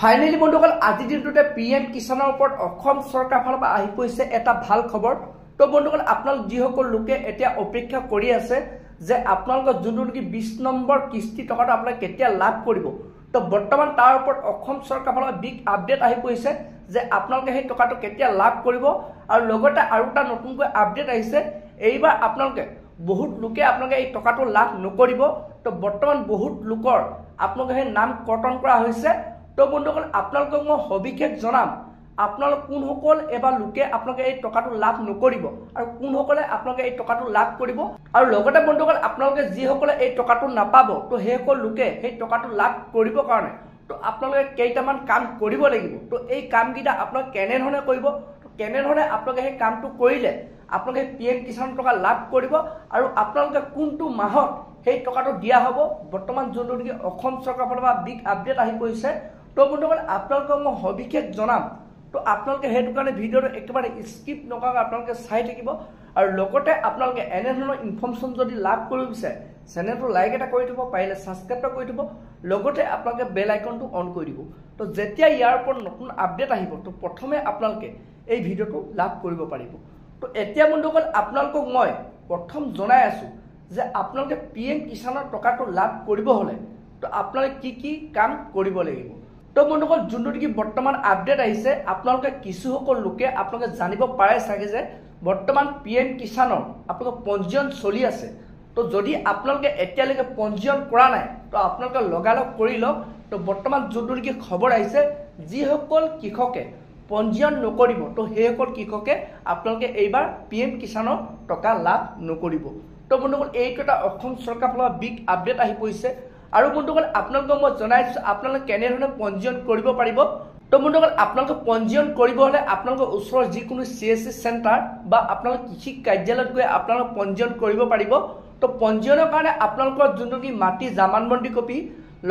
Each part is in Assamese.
ফাইনেলি বন্ধুসকল আজি দিনটোতে পিএম কিষাণৰ ওপৰত অসম চৰকাৰৰ ফালৰ পৰা আহি পৰিছে এটা ভাল খবৰ। তো বন্ধুসকল আপোনালোক যিসকল লোকে এতিয়া অপেক্ষা কৰি আছে যে আপোনালোকৰ যোনটো নেকি 20 নম্বৰ কিস্তি টকাটো আপোনালোকে কেতিয়া লাভ কৰিব, তো বৰ্তমান তাৰ ওপৰত অসম চৰকাৰৰ ফালৰ পৰা বিগ আপডেট আহি পৰিছে যে আপোনালোকে সেই টকাটো কেতিয়া লাভ কৰিব। আৰু লগতে আৰু এটা নতুনকৈ আপডেট আহিছে, এইবাৰ আপোনালোকে বহুত লোকে আপোনালোকে এই টকাটো লাভ নকৰিব। তো বৰ্তমান বহুত লোকৰ আপোনালোকে সেই নাম কৰ্তন কৰা হৈছে। তো বন্ধুসকল আপোনালোকক মই সবিশেষ জনাম আপোনালোক কোনসকল এবাৰ লোকে আপোনালোকে এই টকাটো লাভ নকৰিব আৰু কোনসকলে আপোনালোকে এই টকাটো লাভ কৰিব। আৰু লগতে বন্ধুসকল আপোনালোকে যিসকলে এই টকাটো নাপাব, তো সেইসকল লোকে সেই টকাটো লাভ কৰিবৰ কাৰণে তো আপোনালোকে কেইটামান কাম কৰিব লাগিব। তো এই কামকেইটা আপোনালোকে কেনেধৰণে কৰিব, কেনেধৰণে আপোনালোকে সেই কামটো কৰিলে আপোনালোকে পিএম কিষাণ টকা লাভ কৰিব আৰু আপোনালোকে কোনটো মাহত সেই টকাটো দিয়া হ'ব। বৰ্তমান যোনটো নেকি অসম চৰকাৰৰ ফালৰ পৰা বিগ আপডেট আহি পৰিছে। তো বন্ধুসকল আপোনালোকক মই সবিশেষ জনাম। তো আপোনালোকে সেইটো কাৰণে ভিডিঅ'টো একেবাৰে স্কিপ নকৰাকৈ আপোনালোকে চাই থাকিব। আৰু লগতে আপোনালোকে এনেধৰণৰ ইনফৰ্মেশ্যন যদি লাভ কৰিব বিচাৰে চেনেলটো লাইক এটা কৰি থ'ব, পাৰিলে ছাবস্ক্ৰাইব কৰি থ'ব, লগতে আপোনালোকে বেল আইকনটো অন কৰি দিব। তো যেতিয়া ইয়াৰ ওপৰত নতুন আপডেট আহিব তো প্ৰথমে আপোনালোকে এই ভিডিঅ'টো লাভ কৰিব পাৰিব। তো এতিয়া বন্ধুসকল আপোনালোকক মই প্ৰথম জনাই আছোঁ যে আপোনালোকে পিএম কিষাণৰ টকাটো লাভ কৰিব হ'লে তো আপোনালোকে কি কি কাম কৰিব লাগিব। তো বন্ধুসকল যোনটো নেকি বৰ্তমান আপডেট আহিছে, আপোনালোকে কিছুসকল লোকে আপোনালোকে জানিব পাৰে চাগে যে বৰ্তমান পিএম কিষাণৰ আপোনালোকৰ পঞ্জীয়ন চলি আছে। তো যদি আপোনালোকে এতিয়ালৈকে পঞ্জীয়ন কৰা নাই তো আপোনালোকে লগালগ কৰি লওক। তো বৰ্তমান যোনটো নেকি খবৰ আহিছে, যিসকল কৃষকে পঞ্জীয়ন নকৰিব তো সেইসকল কৃষকে আপোনালোকে এইবাৰ পিএম কিষাণৰ টকা লাভ নকৰিব। তো বন্ধুসকল এইটো এটা অসম চৰকাৰৰ ফালৰ পৰা বিগ আপডেট আহি পৰিছে। আৰু বন্ধুসকল আপোনালোকক মই জনাইছোঁ আপোনালোকে কেনেধৰণে পঞ্জীয়ন কৰিব পাৰিব। তো বন্ধুসকল আপোনালোকে পঞ্জীয়ন কৰিব হ'লে আপোনালোকৰ ওচৰৰ যিকোনো CSC চেণ্টাৰ বা আপোনালোকৰ কৃষি কাৰ্যালয়ত গৈ আপোনালোকে পঞ্জীয়ন কৰিব পাৰিব। তো পঞ্জীয়নৰ কাৰণে আপোনালোকৰ যোনটো কি মাটি জামানবন্দী কপি,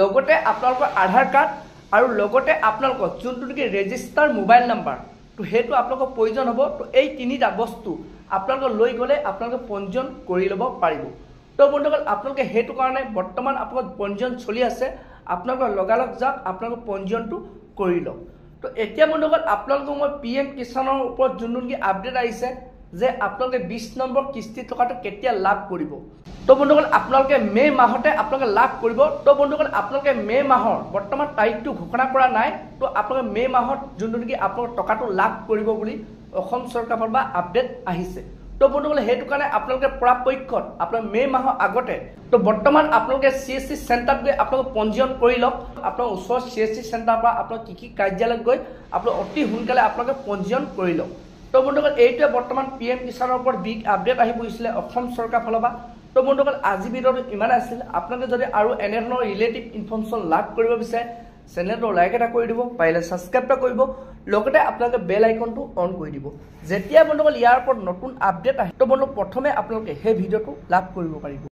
লগতে আপোনালোকৰ আধাৰ কাৰ্ড আৰু লগতে আপোনালোকৰ যোনটো নেকি ৰেজিষ্টাৰ মোবাইল নাম্বাৰ, তো সেইটো আপোনালোকৰ প্ৰয়োজন হ'ব। তো এই তিনিটা বস্তু আপোনালোকে লৈ গ'লে আপোনালোকে পঞ্জীয়ন কৰি ল'ব পাৰিব। তো বন্ধুসকল আপোনালোকে সেইটো কাৰণে বৰ্তমান আপোনালোকৰ পঞ্জীয়ন চলি আছে, আপোনালোকে লগালগ যাওক আপোনালোকৰ পঞ্জীয়নটো কৰি লওক। তো এতিয়া বন্ধুসকল আপোনালোকক মই পিএম কিষাণৰ ওপৰত যোনটো নেকি আপডেট আহিছে যে আপোনালোকে 20 নম্বৰ কিস্তি টকাটো কেতিয়া লাভ কৰিব। তো বন্ধুসকল আপোনালোকে মে' মাহতে আপোনালোকে লাভ কৰিব। তো বন্ধুসকল আপোনালোকে মে' মাহৰ বৰ্তমান তাৰিখটো ঘোষণা কৰা নাই। তো আপোনালোকে মে' মাহত যোনটো নেকি আপোনালোকৰ টকাটো লাভ কৰিব বুলি অসম চৰকাৰৰ ফালৰ পৰা আপডেট আহিছে। তো বন্ধুসকল সেইটো কাৰণে আপোনালোকে পৰাপক্ষত আপোনাৰ মে' মাহৰ আগতে তো বৰ্তমান আপোনালোকে CSC চেণ্টাৰত গৈ আপোনালোকে পঞ্জীয়ন কৰি লওক। আপোনাৰ ওচৰৰ CSC চেণ্টাৰৰ পৰা আপোনাৰ কৃষি কাৰ্যালয়ত গৈ আপোনালোকে অতি সোনকালে আপোনালোকে পঞ্জীয়ন কৰি লওক। তো বন্ধুসকল এইটোৱে বৰ্তমান পিএম কিষাণৰ ওপৰত বিগ আপডেট আহি পৰিছিলে অসম চৰকাৰৰ ফালৰ পৰা। তো বন্ধুসকল আজি ভিডিঅ'টো ইমানে আছিল। আপোনালোকে যদি আৰু এনেধৰণৰ ৰিলেটিভ ইনফৰ্মেশ্যন লাভ কৰিব বিচাৰে চেনেলটো লাইক এটা কৰি দিব, পাৰিলে ছাবস্ক্ৰাইব এটা কৰিব, লগতে আপোনালোকে বেল আইকনটো অন কৰি দিব। যেতিয়া বন্ধুসকল ইয়াৰ ওপৰত নতুন আপডেট আহে তো বন্ধু প্ৰথমে আপোনালোকে সেই ভিডিঅ'টো লাভ কৰিব পাৰিব।